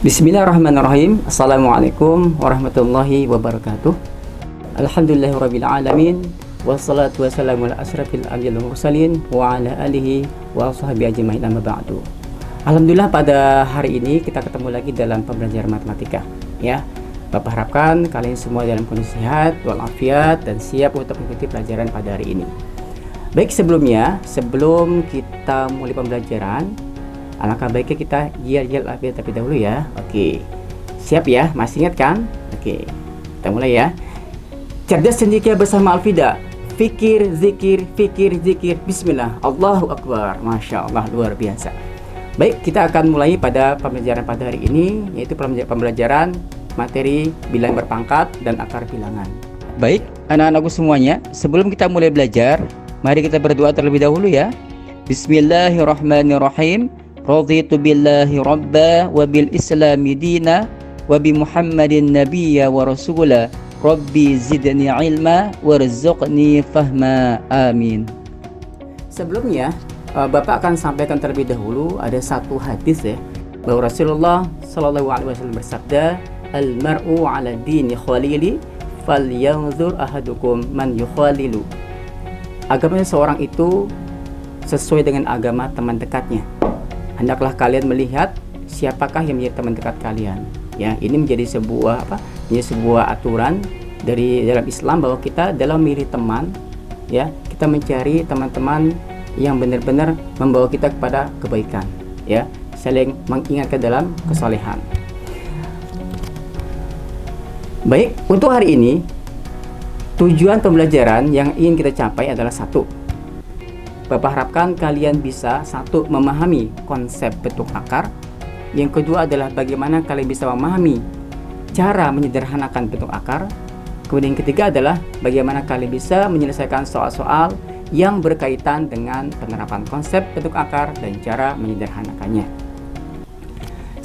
Bismillahirrahmanirrahim. Assalamualaikum warahmatullahi wabarakatuh. Alhamdulillahirabbil alamin. Wassalatu wassalamu ala asyrafil anbiya'i wal mursalin wa ala alihi wa sahbihi ajmain, amma ba'du. Alhamdulillah, pada hari ini kita ketemu lagi dalam pembelajaran matematika, ya. Bapak harapkan kalian semua dalam kondisi sehat walafiat dan siap untuk mengikuti pelajaran pada hari ini. Baik, sebelum kita mulai pembelajaran, alangkah baiknya kita yel afiat tapi dahulu ya. Oke, siap ya? Masih ingat kan? Oke, kita mulai ya. Cerdas cendekia bersama Alfida. Fikir, zikir, bismillah, Allahu Akbar. Masya Allah, luar biasa. Baik, kita akan mulai pada pembelajaran pada hari ini, yaitu pembelajaran materi bilangan berpangkat dan akar bilangan. Baik, anak-anakku semuanya, sebelum kita mulai belajar, mari kita berdoa terlebih dahulu ya. Bismillahirrahmanirrahim. Raditu billahi rabba wa bil islami dina wa bi muhammadin nabiyya wa rasula. Rabbi zidni ilma warzuqni fahma. Amin. Sebelumnya, Bapak akan sampaikan terlebih dahulu ada satu hadis ya, bahwa Rasulullah Shallallahu Alaihi Wasallam bersabda, al mar'u ala dini khalili falyanzur ahadukum man yukhalilu. Agama seorang itu sesuai dengan agama teman dekatnya. Hendaklah kalian melihat siapakah yang menjadi teman dekat kalian. Ya, ini menjadi sebuah aturan dari dalam Islam, bahwa kita dalam memilih teman, ya, kita mencari teman-teman yang benar-benar membawa kita kepada kebaikan, ya, saling mengingatkan dalam kesalehan. Baik, untuk hari ini tujuan pembelajaran yang ingin kita capai adalah satu. Bapak harapkan kalian bisa satu, memahami konsep bentuk akar. Yang kedua adalah bagaimana kalian bisa memahami cara menyederhanakan bentuk akar. Kemudian yang ketiga adalah bagaimana kalian bisa menyelesaikan soal-soal yang berkaitan dengan penerapan konsep bentuk akar dan cara menyederhanakannya.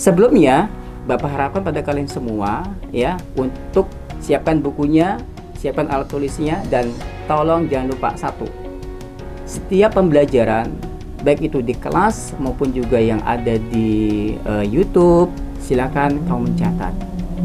Sebelumnya, Bapak harapkan pada kalian semua ya, untuk siapkan bukunya, siapkan alat tulisnya, dan tolong jangan lupa satu, setiap pembelajaran, baik itu di kelas maupun juga yang ada di YouTube, silakan kamu mencatat.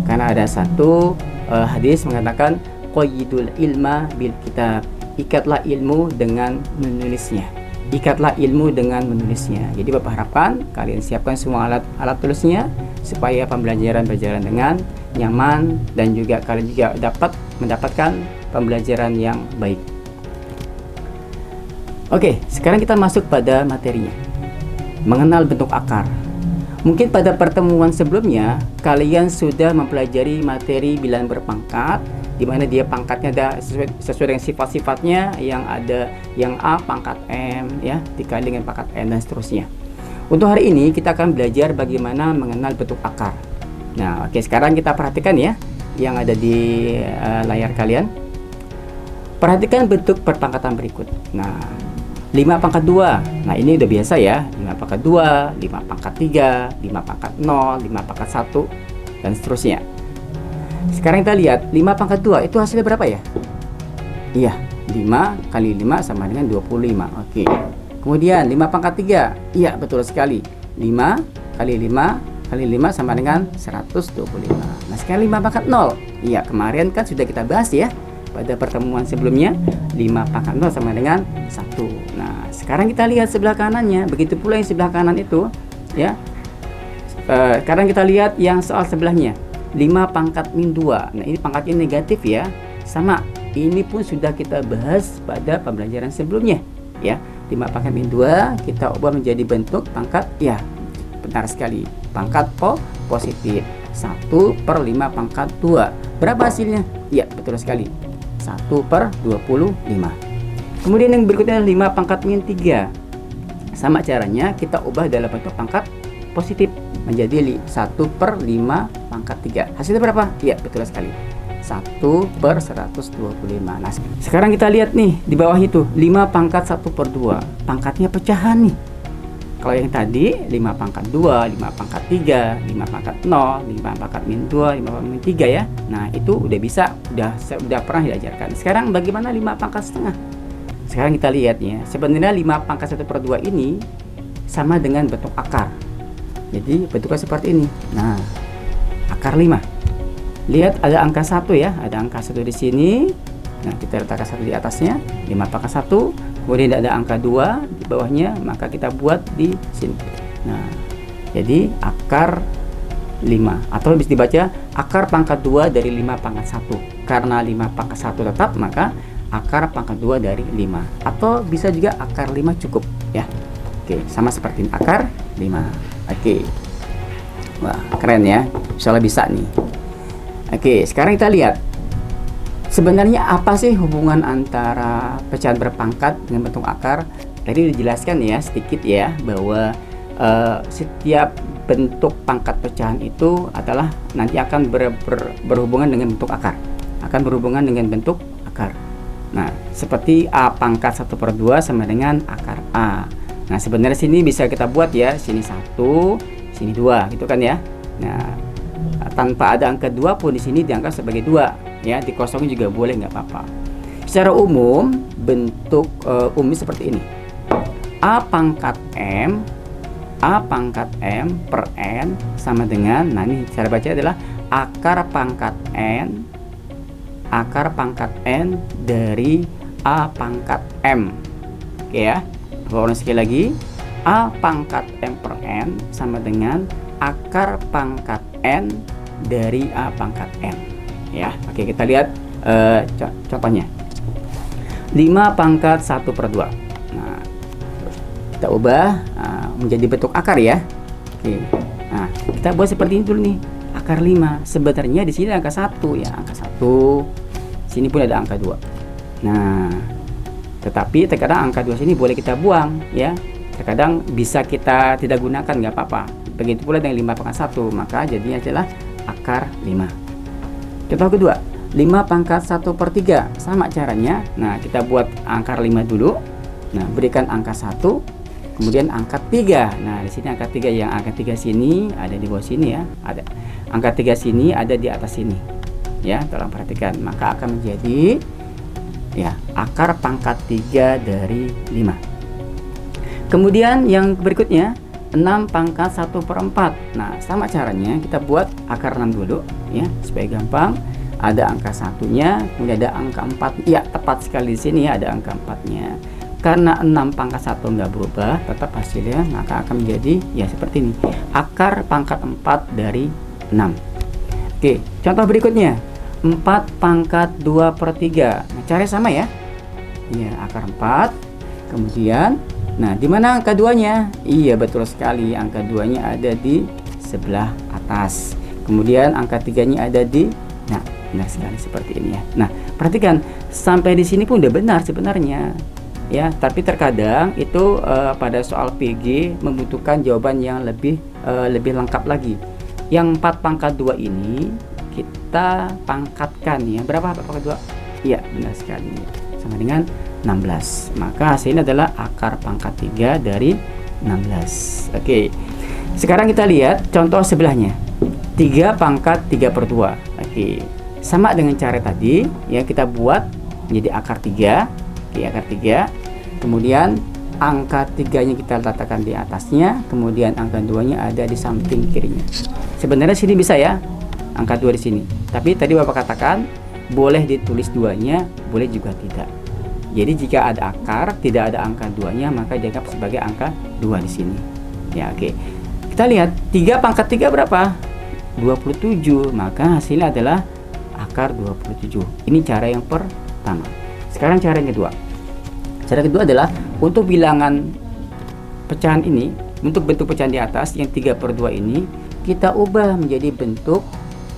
Karena ada satu hadis mengatakan qayyidul ilma bil kitab. Ikatlah ilmu dengan menulisnya. Ikatlah ilmu dengan menulisnya. Jadi Bapak harapkan kalian siapkan semua alat tulisnya supaya pembelajaran berjalan dengan nyaman dan juga kalian juga dapat mendapatkan pembelajaran yang baik. Oke, sekarang kita masuk pada materinya. Mengenal bentuk akar. Mungkin pada pertemuan sebelumnya kalian sudah mempelajari materi bilangan berpangkat, di mana dia pangkatnya ada sesuai dengan sifat-sifatnya, yang ada yang A pangkat M ya, dikali dengan pangkat N dan seterusnya. Untuk hari ini kita akan belajar bagaimana mengenal bentuk akar. Nah, oke, sekarang kita perhatikan ya yang ada di layar kalian. Perhatikan bentuk perpangkatan berikut. Nah, 5 pangkat 2. Nah, ini udah biasa ya. 5 pangkat 2, 5 pangkat 3, 5 pangkat 0, 5 pangkat 1, dan seterusnya. Sekarang kita lihat 5 pangkat 2 itu hasilnya berapa ya? Iya, 5 kali 5 sama dengan 25. Oke. Kemudian 5 pangkat 3. Iya, betul sekali. 5 kali 5 kali 5 sama dengan 125. Nah, sekarang 5 pangkat 0. Iya, kemarin kan sudah kita bahas ya pada pertemuan sebelumnya. 5 pangkat 0 sama dengan 1. Nah, sekarang kita lihat sebelah kanannya. Begitu pula yang sebelah kanan itu ya. Sekarang kita lihat yang soal sebelahnya. 5 pangkat min 2. Nah, ini pangkatnya negatif ya. Sama, ini pun sudah kita bahas pada pembelajaran sebelumnya ya. 5 pangkat min 2 kita ubah menjadi bentuk pangkat, ya, benar sekali, pangkat positif. 1/5 pangkat 2. Berapa hasilnya? Ya, betul sekali, 1/25. Kemudian yang berikutnya 5 pangkat min 3. Sama caranya kita ubah dalam bentuk pangkat positif menjadi 1/5 pangkat 3. Hasilnya berapa? Ya, betul sekali, 1/125. Nah, sekarang kita lihat nih di bawah itu 5 pangkat 1/2. Pangkatnya pecahan nih. Kalau yang tadi 5 pangkat 2, 5 pangkat 3, 5 pangkat 0, 5 pangkat min 2, 5 pangkat min 3 ya. Nah, itu udah bisa, udah pernah diajarkan. Sekarang bagaimana 5 pangkat setengah? Sekarang kita lihat ya, sebenarnya 5 pangkat 1/2 ini sama dengan bentuk akar. Jadi bentuknya seperti ini. Nah, akar 5. Lihat ada angka 1 ya, ada angka 1 di sini. Nah, kita letakkan 1 di atasnya, 5 pangkat 1. Kemudian ada angka 2 di bawahnya, maka kita buat di sini. Nah, jadi akar 5, atau bisa dibaca akar pangkat 2 dari 5 pangkat 1. Karena 5 pangkat 1 tetap, maka akar pangkat 2 dari 5. Atau bisa juga akar 5 cukup ya. Oke, sama seperti ini, akar 5. Oke. Wah, keren ya. Insyaallah bisa nih. Oke, sekarang kita lihat. Sebenarnya apa sih hubungan antara pecahan berpangkat dengan bentuk akar? Tadi dijelaskan ya sedikit ya, bahwa setiap bentuk pangkat pecahan itu adalah nanti akan berhubungan dengan bentuk akar. Akan berhubungan dengan bentuk akar. Nah, seperti A pangkat 1/2 sama dengan akar A. Nah, sebenarnya sini bisa kita buat ya, sini 1, sini 2 gitu kan ya. Nah, tanpa ada angka 2 pun di sini dianggap sebagai 2 ya, dikosongin juga boleh, nggak apa-apa. Secara umum bentuk umum seperti ini. A pangkat M per N sama dengan, nah ini cara baca adalah akar pangkat N dari A pangkat M. Oke ya. Ulang sekali lagi, A pangkat M per N sama dengan akar pangkat N dari A pangkat M ya. Oke, kita lihat contohnya. 5 pangkat 1/2. Nah, kita ubah menjadi bentuk akar ya. Oke. Nah, kita buat seperti ini dulu nih. Akar 5. Sebenarnya di sini angka 1 ya, angka 1. Sini pun ada angka 2. Nah, tetapi terkadang angka 2 sini boleh kita buang ya. Terkadang bisa kita tidak gunakan, nggak apa-apa. Begitu pula dengan 5 pangkat 1, maka jadinya adalah akar 5. Contoh kedua, 5 pangkat 1/3. Sama caranya. Nah, kita buat akar 5 dulu. Nah, berikan angka 1, kemudian angka 3. Nah, di sini angka 3, yang angka 3 sini ada di bawah sini ya. Ada angka 3 sini ada di atas sini. Ya, tolong perhatikan. Maka akan menjadi ya akar pangkat 3 dari 5. Kemudian yang berikutnya 6 pangkat 1/4. Nah, sama caranya kita buat akar 6 dulu ya, supaya gampang. Ada angka 1-nya, kemudian ada angka 4. Ya, tepat sekali di sini ya, ada angka 4-nya. Karena 6 pangkat 1 nggak berubah, tetap hasilnya, maka akan menjadi ya seperti ini. Akar pangkat 4 dari 6. Oke, contoh berikutnya. 4 pangkat 2/3. Nah, caranya sama ya. Ya, akar 4. Kemudian, nah, di mana angka 2-nya? Iya, betul sekali. Angka 2-nya ada di sebelah atas. Kemudian angka 3-nya ada di, nah, benar sekali seperti ini ya. Nah, perhatikan sampai di sini pun udah benar sebenarnya. Ya, tapi terkadang itu pada soal PG membutuhkan jawaban yang lebih lengkap lagi. Yang 4 pangkat 2 ini kita pangkatkan ya. Berapa pangkat 2? Iya, benar sekali. Sama dengan 16. Maka hasilnya adalah akar pangkat 3 dari 16. Oke. Sekarang kita lihat contoh sebelahnya. 3 pangkat 3/2. Oke. Sama dengan cara tadi ya, kita buat menjadi akar 3. Oke, akar 3. Kemudian angka 3-nya kita letakkan di atasnya, kemudian angka 2-nya ada di samping kirinya. Sebenarnya sini bisa ya, angka 2 di sini. Tapi tadi Bapak katakan boleh ditulis 2-nya, boleh juga tidak. Jadi jika ada akar tidak ada angka 2-nya, maka dianggap sebagai angka 2 di sini. Ya, oke. Kita lihat 3 pangkat 3 berapa? 27. Maka hasilnya adalah akar 27. Ini cara yang pertama. Sekarang cara yang kedua. Cara kedua adalah untuk bilangan pecahan ini, untuk bentuk pecahan di atas yang 3/2 ini kita ubah menjadi bentuk,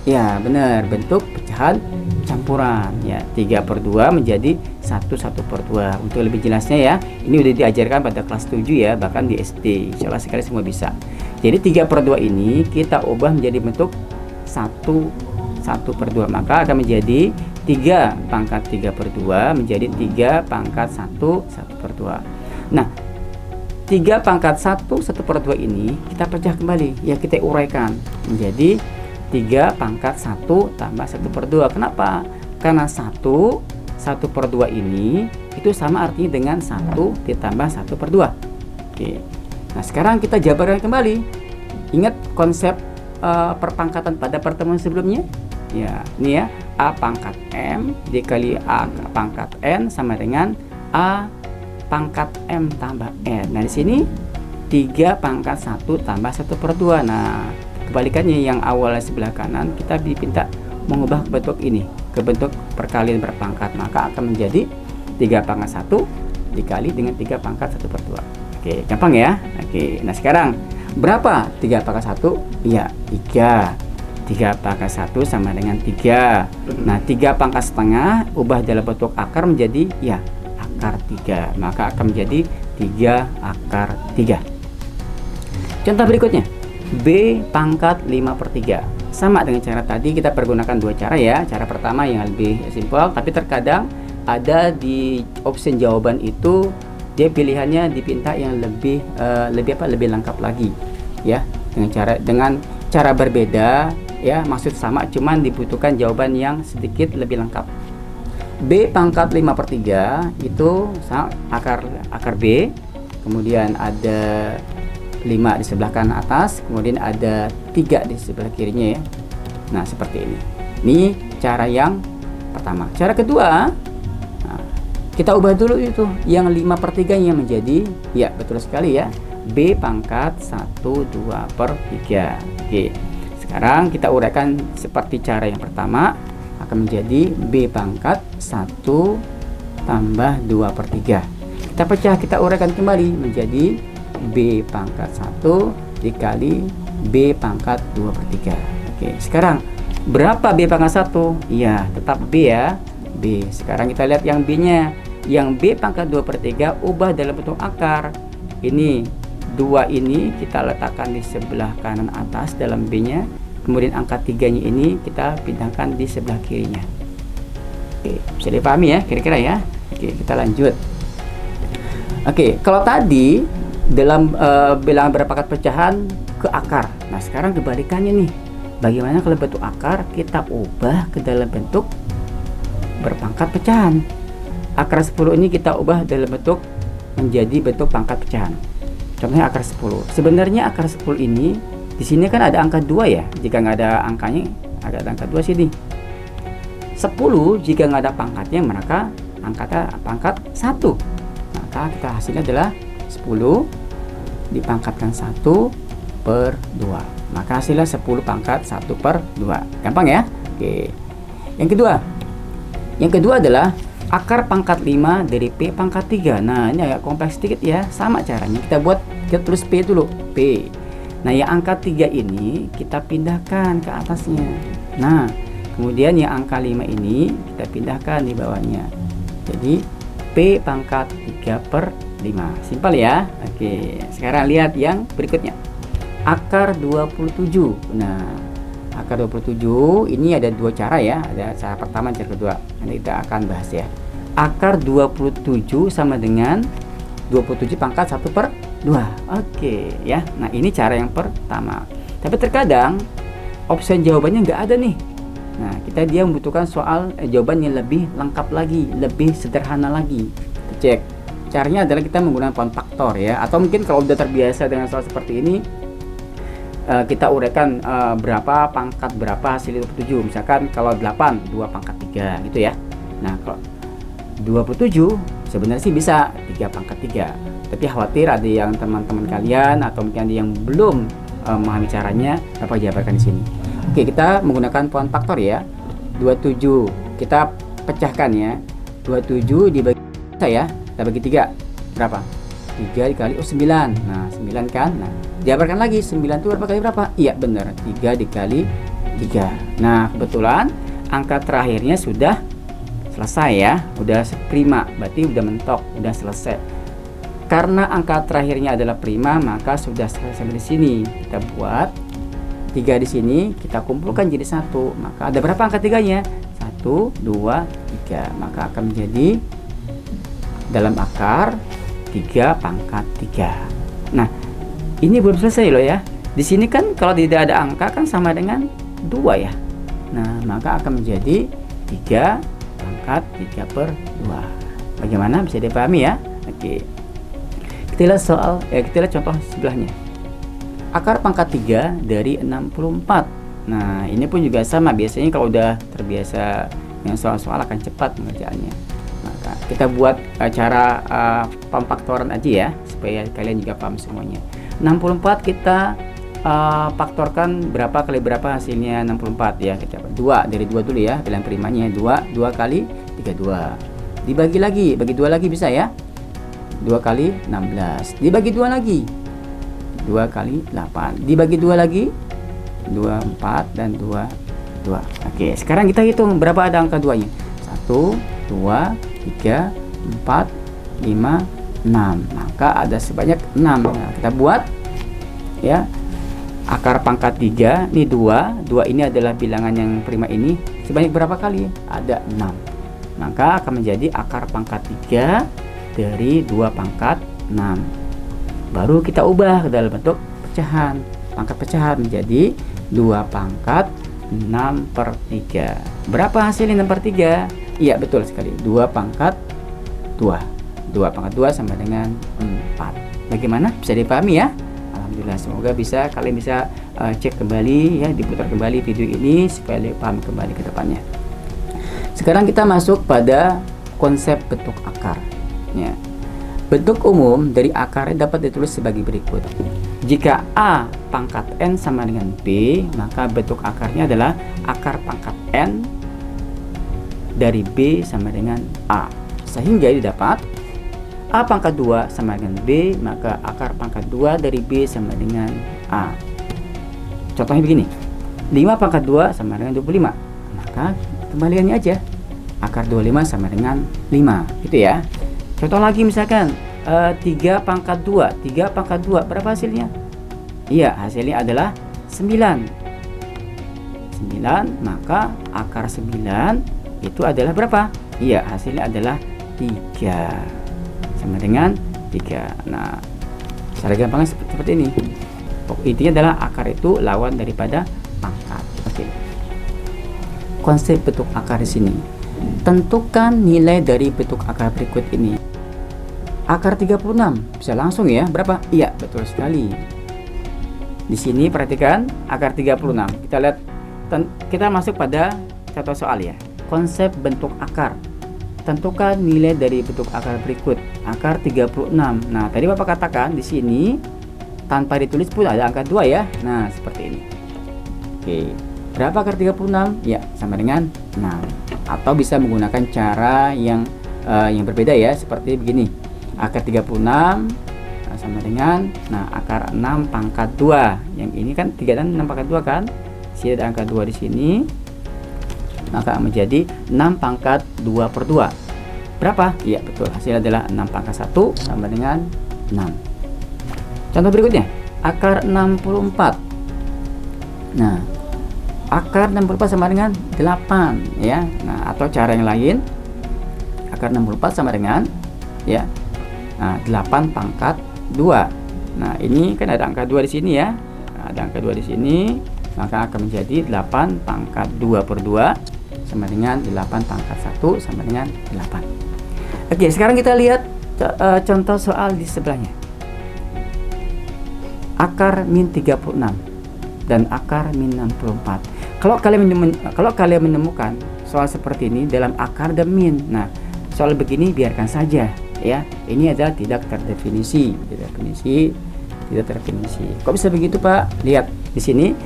ya benar, bentuk pecahan campuran ya. 3/2 menjadi 1/2. Untuk lebih jelasnya ya, ini udah diajarkan pada kelas 7 ya, bahkan di SD. Insyaallah sekali semua bisa. Jadi 3/2 ini kita ubah menjadi bentuk 1/2, maka akan menjadi 3 pangkat 3/2 menjadi 3 pangkat 1/2. Nah, 3 pangkat 1/2 ini kita pecah kembali ya, kita uraikan menjadi 3 pangkat 1 tambah 1/2. Kenapa? Karena 1/2 ini itu sama artinya dengan 1 ditambah 1/2. Oke. Nah, sekarang kita jabarkan kembali. Ingat konsep perpangkatan pada pertemuan sebelumnya? Ya, ini ya, A pangkat M dikali A pangkat N sama dengan A pangkat M tambah N. Nah, di sini 3 pangkat 1 tambah 1/2. Nah, kebalikannya, yang awalnya sebelah kanan kita diminta mengubah ke bentuk ini, ke bentuk perkalian berpangkat. Maka akan menjadi 3 pangkat 1 dikali dengan 3 pangkat 1/2. Oke, gampang ya. Oke, nah sekarang berapa 3 pangkat 1? Iya, 3. 3 pangkat 1 sama dengan 3. Nah, 3 pangkat setengah ubah dalam bentuk akar menjadi ya akar 3. Maka akan menjadi 3 akar 3. Contoh berikutnya, B pangkat 5/3. Sama dengan cara tadi, kita pergunakan dua cara ya. Cara pertama yang lebih simpel, tapi terkadang ada di opsi jawaban itu dia pilihannya dipinta yang lebih lengkap lagi ya, dengan cara berbeda ya, maksud sama, cuman dibutuhkan jawaban yang sedikit lebih lengkap. B pangkat 5/3 itu akar B, kemudian ada 5 di sebelah kanan atas, kemudian ada 3 di sebelah kirinya ya. Nah, seperti ini. Ini cara yang pertama. Cara kedua, kita ubah dulu itu yang 5/3 nya menjadi, ya betul sekali ya, B pangkat 1/2/3. Oke, sekarang kita uraikan seperti cara yang pertama, akan menjadi B pangkat 1 tambah 2/3. Kita pecah, kita uraikan kembali menjadi B pangkat 1 dikali B pangkat 2/3. Oke, sekarang berapa B pangkat 1? Iya, tetap B ya, B. Sekarang kita lihat yang B-nya. Yang B pangkat 2/3 ubah dalam bentuk akar. Ini 2 ini kita letakkan di sebelah kanan atas dalam B-nya. Kemudian angka 3-nya ini kita pindahkan di sebelah kirinya. Oke, bisa dipahami ya kira-kira ya. Oke, kita lanjut. Oke, kalau tadi dalam bilangan berpangkat pecahan ke akar. Nah, sekarang kebalikannya nih. Bagaimana kalau bentuk akar kita ubah ke dalam bentuk berpangkat pecahan? Akar 10 ini kita ubah dalam bentuk menjadi bentuk pangkat pecahan. Contohnya akar 10. Sebenarnya akar 10 ini di sini kan ada angka 2 ya. Jika nggak ada angkanya, ada angka 2 sini. 10 jika nggak ada pangkatnya, maka angkanya pangkat 1. Maka kita hasilnya adalah 10 dipangkatkan 1/2. Maka hasilnya 10 pangkat 1/2. Gampang ya. Oke. Yang kedua adalah akar pangkat 5 dari P pangkat 3. Nah, ini agak kompleks sedikit ya. Sama caranya. Kita tulis P dulu. P. Nah, yang angka 3 ini kita pindahkan ke atasnya. Nah, kemudian yang angka 5 ini kita pindahkan di bawahnya. Jadi, P pangkat 3/5. Simpel ya. Oke, sekarang lihat yang berikutnya. Akar 27. Nah, akar 27 ini ada dua cara ya. Ada cara pertama, cara kedua. Nanti kita akan bahas ya. Akar 27 sama dengan 27 pangkat 1/2. Oke ya. Nah, ini cara yang pertama. Tapi terkadang opsi jawabannya nggak ada nih. Nah, dia membutuhkan soal jawaban yang lebih lengkap lagi, lebih sederhana lagi. Kita cek. Caranya adalah kita menggunakan pound faktor ya. Atau mungkin kalau udah terbiasa dengan soal seperti ini, kita uraikan berapa pangkat berapa hasil 27. Misalkan kalau 8, 2 pangkat 3 gitu ya. Nah, kalau 27 sebenarnya sih bisa 3 pangkat 3. Tapi khawatir ada yang teman-teman kalian atau mungkin ada yang belum memahami caranya, dapat jabarkan di sini. Oke, kita menggunakan pound faktor ya. 27 kita pecahkan ya. 27 dibagi ya, kita bagi 3. Berapa? 3 dikali 9. Nah, 9 kan? Nah, jabarkan lagi 9 itu berapa kali berapa? Iya, benar. 3 dikali 3. Nah, kebetulan angka terakhirnya sudah selesai ya. Udah prima, berarti udah mentok, udah selesai. Karena angka terakhirnya adalah prima, maka sudah selesai di sini. Kita buat 3 di sini, kita kumpulkan jadi 1. Maka ada berapa angka 3-nya? 1, 2, 3. Maka akan menjadi dalam akar 3 pangkat 3. Nah, ini belum selesai loh ya. Di sini kan kalau tidak ada angka kan sama dengan 2 ya. Nah, maka akan menjadi 3 pangkat 3/2. Bagaimana, bisa dipahami ya? Oke. Kita lihat contoh sebelahnya. akar pangkat 3 dari 64. Nah, ini pun juga sama, biasanya kalau udah terbiasa dengan soal-soal akan cepat mengerjakannya. Maka kita buat cara pemfaktoran aja ya, supaya kalian juga paham semuanya. 64 kita faktorkan berapa kali berapa hasilnya 64 ya. Kita 2 dari 2 dulu ya, pilihan primanya 2 kali 32. Dibagi lagi, bagi 2 lagi bisa ya. 2 kali 16. Dibagi 2 lagi. 2 kali 8. Dibagi 2 lagi. 2, 4 dan 2. Oke, sekarang kita hitung berapa ada angka 2-nya. 1, 2, 3, 4, 5, 6. Maka ada sebanyak 6. Nah, kita buat ya. Akar pangkat 3 ini 2 ini adalah bilangan yang prima ini sebanyak berapa kali? Ada 6. Maka akan menjadi akar pangkat 3 dari 2 pangkat 6. Baru kita ubah ke dalam bentuk pecahan. Pangkat pecahan menjadi 2 pangkat 6/3. Berapa hasilnya 6/3? Iya, betul sekali. 2 pangkat 2. 2 pangkat 2 sama dengan 4. Bagaimana? Bisa dipahami ya? Alhamdulillah, semoga kalian bisa cek kembali ya, diputar kembali video ini supaya paham kembali ke depannya. Sekarang kita masuk pada konsep bentuk akar ya. Bentuk umum dari akar dapat ditulis sebagai berikut. Jika A pangkat N sama dengan B, maka bentuk akarnya adalah akar pangkat N dari B sama dengan A. Sehingga didapat A pangkat 2 sama dengan B, maka akar pangkat 2 dari B sama dengan A. Contohnya begini, 5 pangkat 2 sama dengan 25. Maka kembaliannya aja, akar 25 sama dengan 5, gitu ya. Contoh lagi misalkan 3 pangkat 2. 3 pangkat 2 berapa hasilnya? Iya, hasilnya adalah 9. 9, maka akar 9 itu adalah berapa? Iya, hasilnya adalah 3. Sama dengan 3. Nah, secara gampangnya seperti ini. Intinya adalah akar itu lawan daripada pangkat. Oke. Konsep bentuk akar di sini. Tentukan nilai dari bentuk akar berikut ini. Akar 36 bisa langsung ya, berapa? Iya, betul sekali. Di sini perhatikan akar 36. Kita lihat, kita masuk pada contoh soal ya. Konsep bentuk akar. Tentukan nilai dari bentuk akar berikut. Akar 36. Nah, tadi Bapak katakan di sini tanpa ditulis pun ada angka 2 ya. Nah, seperti ini. Oke. Berapa akar 36? Ya, sama dengan 6. Atau bisa menggunakan cara yang berbeda ya, seperti begini. Akar 36 sama dengan akar 6 pangkat 2. Yang ini kan 3 dan 6 pangkat 2 kan? Sini ada angka 2 di sini. Maka menjadi 6 pangkat 2/2. Berapa? Iya, betul. Hasilnya adalah 6 pangkat 1 sama dengan 6. Contoh berikutnya, akar 64. Nah, akar 64 sama dengan 8 ya. Nah, atau cara yang lain, akar 64 sama dengan ya. Nah, 8 pangkat 2. Nah, ini kan ada angka 2 di sini ya. Nah, ada angka 2 di sini, maka akan menjadi 8 pangkat 2/2 sama dengan 8 pangkat 1 sama dengan 8. Oke, sekarang kita lihat contoh soal di sebelahnya. Akar min 36 dan akar min 64. Kalau kalian menemukan soal seperti ini dalam akar dan min, nah soal begini biarkan saja ya. Ini adalah tidak terdefinisi, tidak terdefinisi. Kok bisa begitu, Pak? Lihat di sini.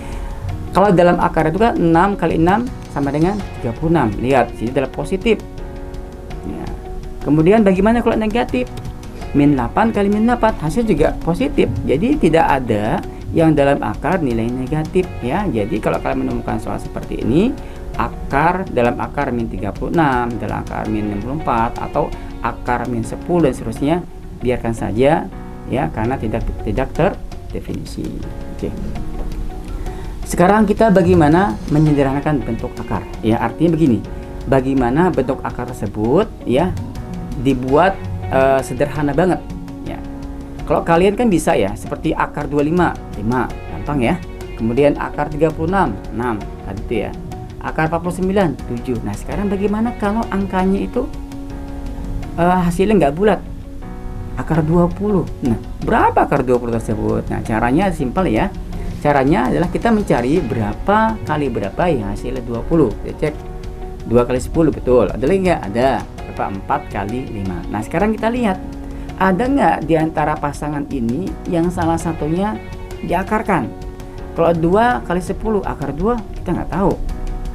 Kalau dalam akar itu kan 6 kali 6 sama dengan 36. Lihat, sini adalah positif. Ya. Kemudian bagaimana kalau negatif? Min 8 kali min 8 hasil juga positif. Jadi tidak ada yang dalam akar nilai negatif ya. Jadi kalau kalian menemukan soal seperti ini, dalam akar min 36, dalam akar min 64 atau akar min 10 dan seterusnya, biarkan saja ya, karena tidak terdefinisi. Oke. Sekarang kita bagaimana menyederhanakan bentuk akar ya, artinya begini, bagaimana bentuk akar tersebut ya dibuat sederhana banget ya. Kalau kalian kan bisa ya, seperti akar 25, 5, gampang ya. Kemudian akar 36, 6 tadi itu ya. Akar 49, 7. Nah, sekarang bagaimana kalau angkanya itu hasilnya nggak bulat? akar 20. Nah, berapa akar 20 tersebut? Nah, caranya simpel ya. Caranya adalah kita mencari berapa kali berapa yang hasilnya 20. Kita cek 2 kali 10 betul. Ada lagi nggak? Ada. Berapa? 4 kali 5. Nah, sekarang kita lihat. Ada nggak di antara pasangan ini yang salah satunya diakarkan? Kalau 2 kali 10 akar 2 kita nggak tahu.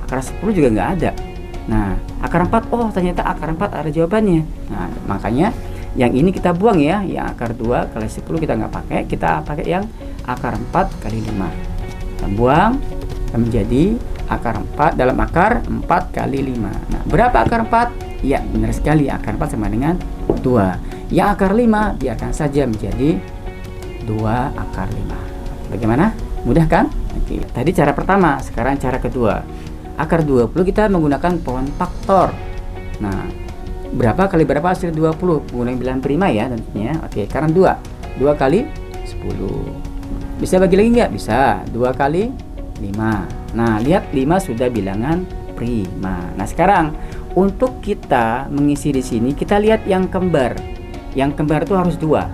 Akar 10 juga nggak ada. Nah, akar 4, oh ternyata akar 4 ada jawabannya. Nah, makanya yang ini kita buang ya. Yang akar 2 kali 10 kita nggak pakai. Kita pakai yang akar 4 kali 5. Kita buang, kita menjadi akar 4 dalam akar 4 kali 5. Nah, berapa akar 4? Ya, benar sekali. Akar 4 sama dengan 2. Yang akar 5 biarkan saja menjadi 2 akar 5. Bagaimana? Mudah kan? Oke. Tadi cara pertama, sekarang cara kedua. Akar 20 kita menggunakan pohon faktor. Nah, berapa kali berapa hasil 20? Menggunakan bilangan prima ya tentunya. Oke, karena 2. 2 kali 10. Bisa bagi lagi nggak? Bisa. 2 kali 5. Nah, lihat 5 sudah bilangan prima. Nah, sekarang untuk kita mengisi di sini, kita lihat yang kembar. Yang kembar itu harus 2.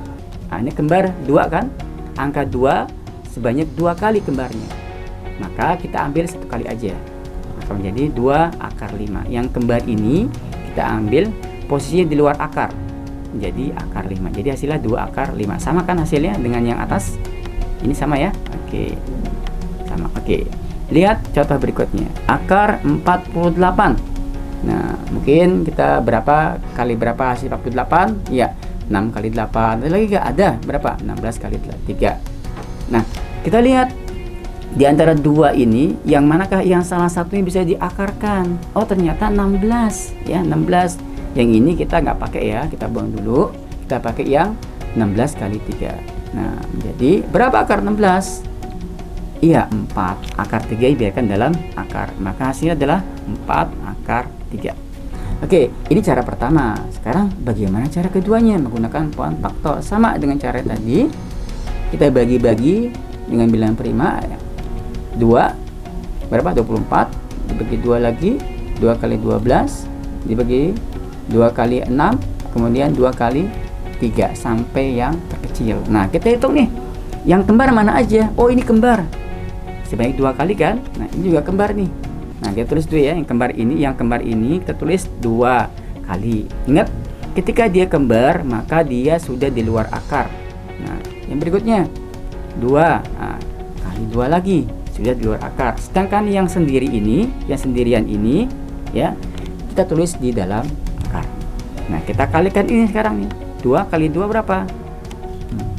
Nah, ini kembar 2 kan? Angka 2 sebanyak 2 kali kembarnya. Maka kita ambil 1 kali aja. Maka menjadi 2 akar 5. Yang kembar ini kita ambil posisinya di luar akar. Menjadi akar 5. Jadi hasilnya 2 akar 5. Sama kan hasilnya dengan yang atas? Ini sama ya? Oke. Sama. Oke. Lihat contoh berikutnya. Akar 48. Nah, mungkin kita berapa kali berapa hasil 48? Ya, 6 kali 8. Ada lagi nggak? Ada. Berapa? 16 kali 3. Nah, kita lihat di antara dua ini yang manakah yang salah satunya bisa diakarkan? Oh, ternyata 16 ya, 16. Yang ini kita nggak pakai ya, kita buang dulu. Kita pakai yang 16 kali 3. Nah, jadi berapa akar 16? Iya, 4. Akar 3 biarkan dalam akar. Maka hasilnya adalah 4 akar 3. Oke, ini cara pertama. Sekarang bagaimana cara keduanya? Menggunakan pohon faktor. Sama dengan cara tadi. Kita bagi-bagi dengan bilangan prima. 2 berapa? 24 dibagi 2 lagi, 2 kali 12 dibagi 2 kali 6, kemudian 2 kali 3 sampai yang terkecil. Nah, kita hitung nih. Yang kembar mana aja? Oh, ini kembar. Sebanyak 2 kali kan? Nah, ini juga kembar nih. Nah, kita tulis dulu ya, yang kembar ini kita tulis 2 kali. Ingat, ketika dia kembar, maka dia sudah di luar akar. Nah, yang berikutnya 2 kali 2 lagi, sudah di luar akar. Sedangkan yang sendiri ini, yang sendirian ini ya, kita tulis di dalam akar. Nah, kita kalikan ini sekarang nih. 2 kali 2 berapa?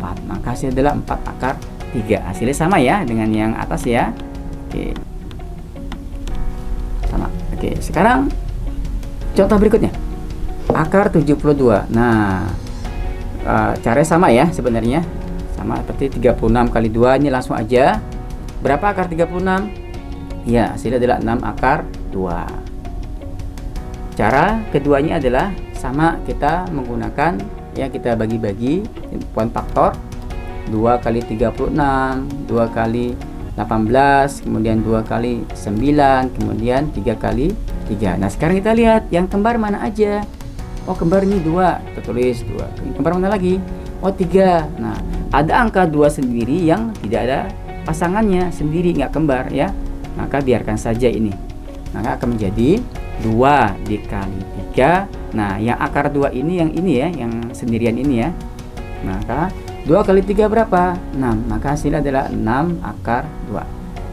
4. Maka hasilnya adalah 4 akar 3. Hasilnya sama ya dengan yang atas ya. Oke. Sama. Oke, sekarang contoh berikutnya. Akar 72. Nah, caranya sama ya sebenarnya. Sama seperti 36 kali 2, ini langsung aja. Berapa akar 36? Ya, hasilnya adalah 6 akar 2. Cara keduanya adalah sama, kita menggunakan ya, kita bagi-bagi pohon faktor. 2 kali 36, 2 kali 18, kemudian 2 kali 9, kemudian 3 kali 3. Nah, sekarang kita lihat yang kembar mana aja. Oh, kembar ini 2, kita tulis 2. Kembar mana lagi? Oh, 3. Nah, ada angka 2 sendiri yang tidak ada pasangannya, sendiri nggak kembar ya. Maka biarkan saja ini. Maka akan menjadi 2 dikali 3. Nah, yang akar 2 ini yang ini ya, yang sendirian ini ya. Maka 2 kali 3 berapa? 6. Maka hasilnya adalah 6 akar 2.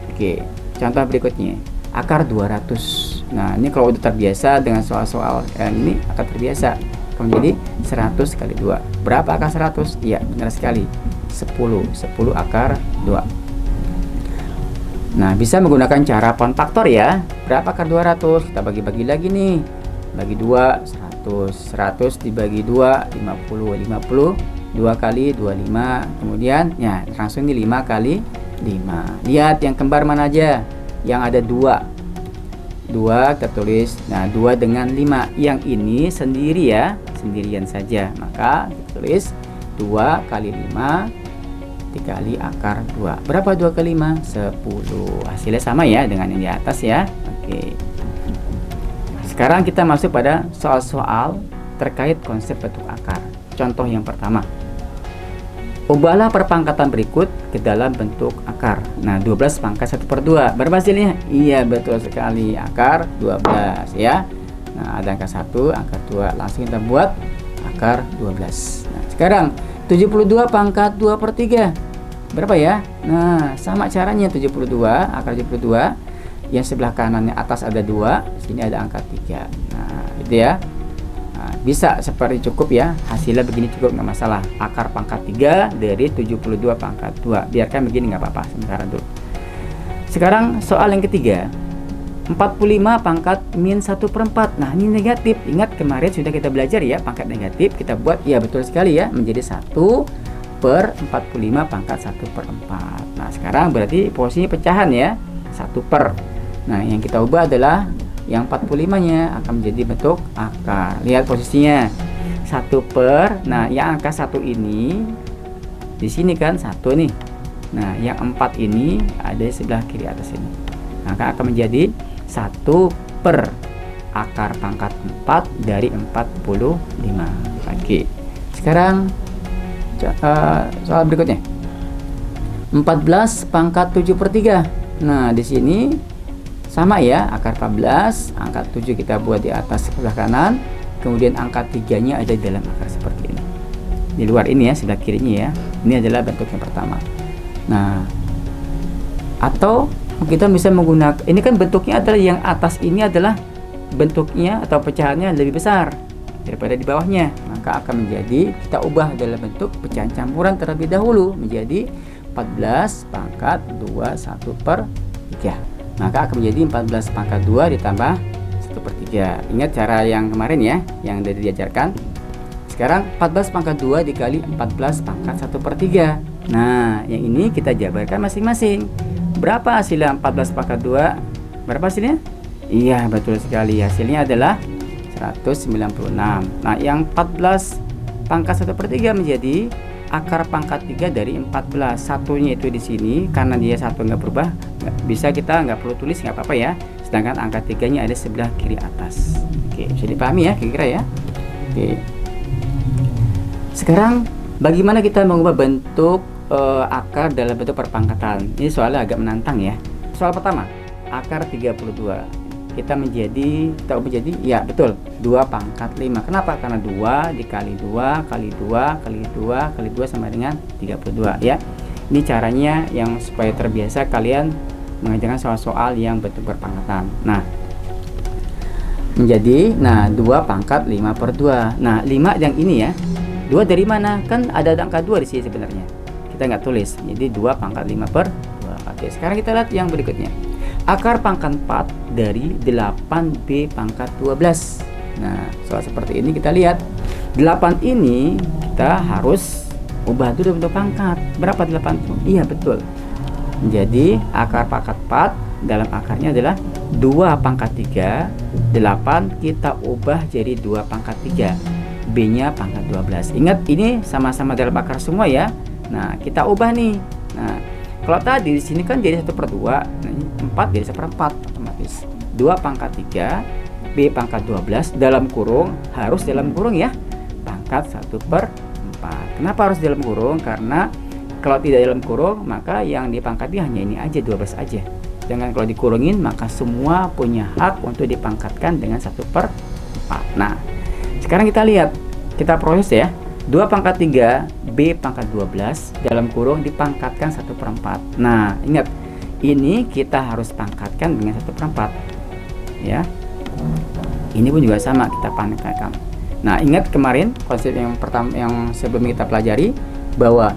Oke, contoh berikutnya. Akar 200. Nah, ini kalau udah terbiasa dengan soal-soal yang ini akan terbiasa. Akan menjadi 100 kali 2. Berapa akar 100? Iya, benar sekali. 10. 10 akar 2. Nah, bisa menggunakan cara pohon faktor ya. Berapa akar 200? Kita bagi-bagi lagi nih. Bagi 2, 100. 100 dibagi 2, 50. 50. 2 kali 25. Kemudian ya langsung ini 5 kali 5. Lihat yang kembar mana aja. Yang ada 2 kita tulis. Nah, 2 dengan 5. Yang ini sendiri ya, sendirian saja. Maka kita tulis 2 kali 5 dikali akar 2. Berapa 2 kali 5? 10. Hasilnya sama ya dengan yang di atas ya. Oke. Sekarang kita masuk pada soal-soal terkait konsep bentuk akar. contoh yang pertama. Ubahlah perpangkatan berikut ke dalam bentuk akar. Nah, 12 pangkat 1/2. Berapa hasilnya? Iya, betul sekali. Akar 12 ya. Nah, ada angka 1, angka 2. Langsung kita buat akar 12. Nah, sekarang 72 pangkat 2/3. Berapa ya? Nah, sama caranya 72, akar 72. Yang sebelah kanannya atas ada 2, sini ada angka 3. Nah, itu ya. Nah, bisa seperti cukup ya, hasilnya begini cukup, nggak masalah. Akar pangkat 3 dari 72 pangkat 2, biarkan begini nggak apa-apa sementara dulu. Sekarang soal yang ketiga, 45 pangkat min 1/4. Nah, ini negatif. Ingat kemarin sudah kita belajar ya, pangkat negatif kita buat, ya betul sekali ya, menjadi 1/45 pangkat 1/4. Nah, sekarang berarti posisi pecahan ya, 1/. Nah, yang kita ubah adalah yang 45-nya akan menjadi bentuk akar. Lihat posisinya 1/. Nah, yang angka 1 ini di sini kan 1 nih. Nah, yang 4 ini ada di sebelah kiri atas ini. Maka akan menjadi 1/, akar pangkat 4 dari 45. Oke. Sekarang soal berikutnya. 14 pangkat 7/3. Nah, di sini sama ya, akar 14, angka 7 kita buat di atas sebelah kanan, kemudian angka 3-nya ada di dalam akar seperti ini. Di luar ini ya, sebelah kirinya ya. Ini adalah bentuk yang pertama. Nah, atau kita bisa menggunakan, ini kan bentuknya adalah yang atas ini adalah bentuknya atau pecahannya lebih besar daripada di bawahnya. Maka akan menjadi, kita ubah dalam bentuk pecahan campuran terlebih dahulu menjadi 14 pangkat 21/3. Maka akan menjadi 14 pangkat 2 ditambah 1/3. Ingat cara yang kemarin ya, yang sudah diajarkan. Sekarang 14 pangkat 2 dikali 14 pangkat 1/3. Nah, yang ini kita jabarkan masing-masing. Berapa hasilnya 14 pangkat 2? Berapa hasilnya? Iya, betul sekali. Hasilnya adalah 196. Nah, yang 14 pangkat 1/3 menjadi akar pangkat 3 dari 14. Satunya itu di sini, karena dia satu nggak berubah, bisa kita nggak perlu tulis, nggak apa-apa ya. Sedangkan angka 3-nya ada sebelah kiri atas. Oke, bisa dipahami ya kira-kira ya. Oke. Sekarang bagaimana kita mengubah bentuk akar dalam bentuk perpangkatan? Ini soalnya agak menantang ya. Soal pertama, akar 32. Kita ubah menjadi, ya betul, 2 pangkat 5. Kenapa? Karena 2 dikali 2 kali 2 kali 2 kali 2 sama dengan 32 ya. Ini caranya yang supaya terbiasa kalian mengerjakan soal-soal yang bentuk perpangkatan. Nah, menjadi 2 pangkat 5/2. Nah, 5 yang ini ya. 2 dari mana? Kan ada angka 2 di sini sebenarnya. Kita nggak tulis. Jadi 2 pangkat 5/2. Oke, sekarang kita lihat yang berikutnya. Akar pangkat 4 dari 8B pangkat 12. Nah, soal seperti ini kita lihat 8 ini kita harus ubah dulu bentuk pangkat. Berapa 8 itu? Iya, betul. Jadi akar pangkat 4 dalam akarnya adalah 2 pangkat 3. 8 kita ubah jadi 2 pangkat 3. B-nya pangkat 12. Ingat, ini sama-sama dalam akar semua ya. Nah, kita ubah nih. Nah, kalau tadi di sini kan jadi 1/2, nah ini 4 jadi 1/4 otomatis. 2 pangkat 3 B pangkat 12 dalam kurung, harus dalam kurung ya, pangkat 1/4. Kenapa harus dalam kurung? Karena kalau tidak dalam kurung, maka yang dipangkatnya hanya ini aja, 12 aja. Jangan kalau dikurungin, maka semua punya hak untuk dipangkatkan dengan 1/4. Nah, sekarang kita lihat, kita proses ya. 2 pangkat 3 B pangkat 12 dalam kurung dipangkatkan 1/4. Nah, ingat, ini kita harus pangkatkan dengan 1/4 ya. Ini pun juga sama, kita pangkatkan. Nah, ingat kemarin konsep yang pertama yang sebelum kita pelajari, bahwa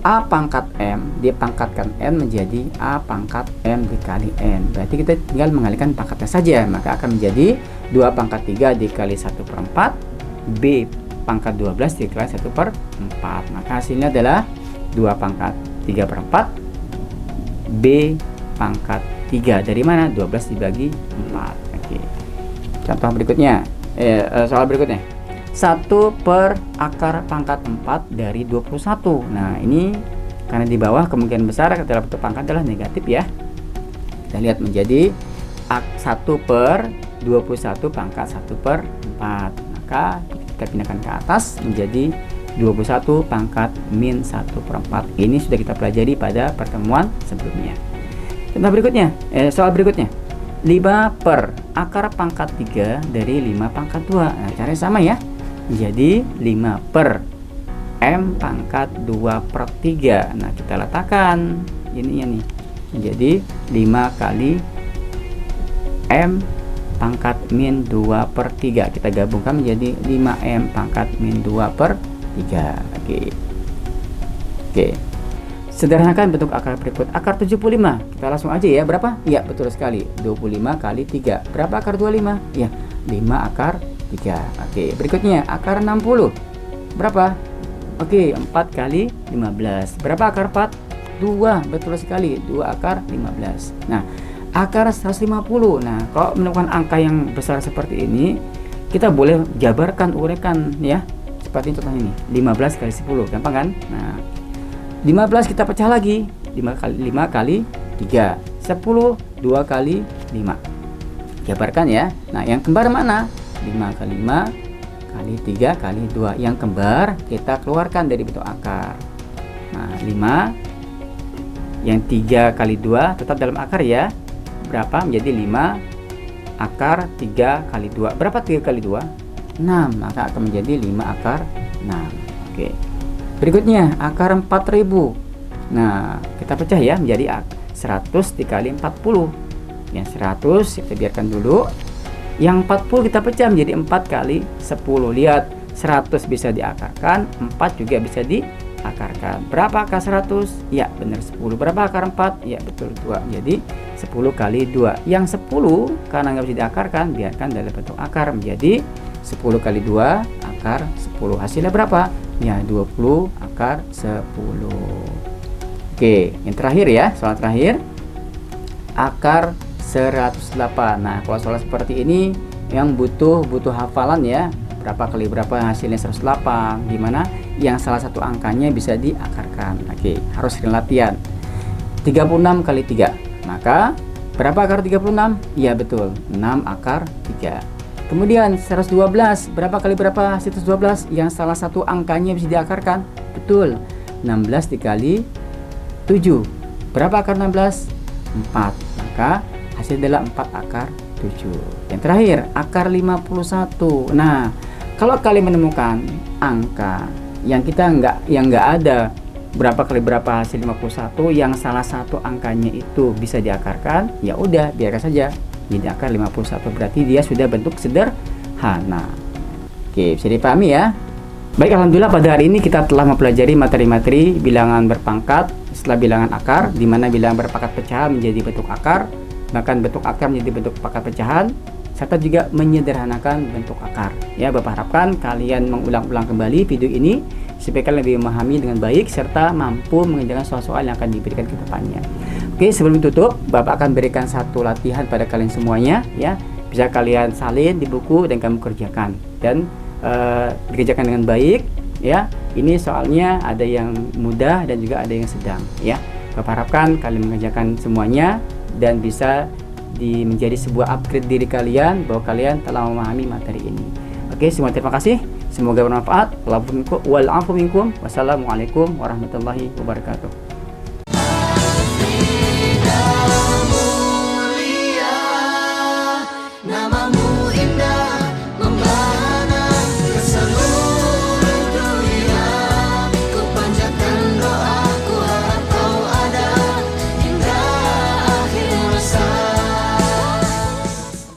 A pangkat M dipangkatkan N menjadi A pangkat M dikali N. Berarti kita tinggal mengalihkan pangkatnya saja. Maka akan menjadi 2 pangkat 3 dikali 1/4 B pangkat 12 dikali 1/4. Maka hasilnya adalah 2 pangkat 3/4 B pangkat 3. Dari mana? 12 dibagi 4. Oke. Contoh berikutnya, soal berikutnya. 1 per akar pangkat 4 dari 21. Nah, ini karena di bawah kemungkinan besar dalam bentuk pangkat adalah negatif ya. Kita lihat menjadi 1 per 21 pangkat 1/4. Maka kita pindahkan ke atas menjadi 21 pangkat min 1/4. Ini sudah kita pelajari pada pertemuan sebelumnya. Contoh berikutnya, soal berikutnya. 5 per akar pangkat 3 dari 5 pangkat 2. Nah, caranya sama ya. Jadi 5 per M pangkat 2/3. Nah, kita letakkan ininya nih. Jadi 5 kali M pangkat min 2/3. Kita gabungkan menjadi 5M pangkat min 2/3. Oke. Sederhanakan bentuk akar berikut. Akar 75. Kita langsung aja ya. Berapa? Ya, betul sekali. 25 kali 3. Berapa akar 25? Ya, 5 akar 3. Oke, berikutnya akar 60. Berapa? Oke, 4 kali 15. Berapa akar 4? 2. Betul sekali. 2 akar 15. Nah, akar 150. Nah, kalau menemukan angka yang besar seperti ini, kita boleh jabarkan, uraikan ya. Seperti contoh ini, 15 kali 10. Gampang kan? Nah, 15 kita pecah lagi. 5 kali 3. 10, 2 kali 5. Jabarkan ya. Nah, yang kembar mana? 5 kali 5 kali 3 kali 2. Yang kembar kita keluarkan dari bentuk akar. Nah, 5. Yang 3 kali 2 tetap dalam akar ya. Berapa? Menjadi 5 akar 3 kali 2. Berapa 3 kali 2? 6. Maka akan menjadi 5 akar 6. Oke. Berikutnya akar 4000. Nah, kita pecah ya menjadi 100 dikali 40. Yang 100 kita biarkan dulu. Yang 40 kita pecah menjadi 4 kali 10. Lihat, 100 bisa diakarkan, 4 juga bisa diakarkan. Berapa akar 100? Ya, benar 10. Berapa akar 4? Ya, betul 2. Jadi 10 kali 2. Yang 10 karena nggak bisa diakarkan, biarkan dalam bentuk akar menjadi 10 kali 2 akar 10. Hasilnya berapa? Ya, 20 akar 10. Oke, yang terakhir ya, soal terakhir. Akar 108. Nah, kalau soal seperti ini yang butuh hafalan ya. Berapa kali berapa hasilnya 108, dimana yang salah satu angkanya bisa diakarkan. Oke, harus sering latihan. 36 kali 3. Maka berapa akar 36? Iya betul, 6 akar 3. Kemudian 112. Berapa kali berapa 112? Yang salah satu angkanya bisa diakarkan. Betul, 16 dikali 7. Berapa akar 16? 4. Maka hasil adalah 4 akar 7. Yang terakhir, akar 51. Nah, kalau kalian menemukan angka yang nggak ada berapa kali berapa hasil 51, yang salah satu angkanya itu bisa diakarkan, ya udah biarkan saja jadi akar 51. Berarti dia sudah bentuk sederhana. Oke, bisa dipahami ya. Baik, alhamdulillah pada hari ini kita telah mempelajari materi-materi bilangan berpangkat setelah bilangan akar, di mana bilangan berpangkat pecahan menjadi bentuk akar, bahkan bentuk akar menjadi bentuk pangkat pecahan, serta juga menyederhanakan bentuk akar. Ya, Bapak harapkan kalian mengulang-ulang kembali video ini supaya kalian lebih memahami dengan baik serta mampu mengerjakan soal-soal yang akan diberikan ke depannya. Oke, sebelum tutup, Bapak akan berikan satu latihan pada kalian semuanya ya. Bisa kalian salin di buku dan kamu kerjakan dan dikerjakan dengan baik ya. Ini soalnya ada yang mudah dan juga ada yang sedang ya. Bapak harapkan kalian mengerjakan semuanya dan bisa menjadi sebuah upgrade diri kalian bahwa kalian telah memahami materi ini. Oke, semua terima kasih. Semoga bermanfaat. Wassalamualaikum warahmatullahi wabarakatuh.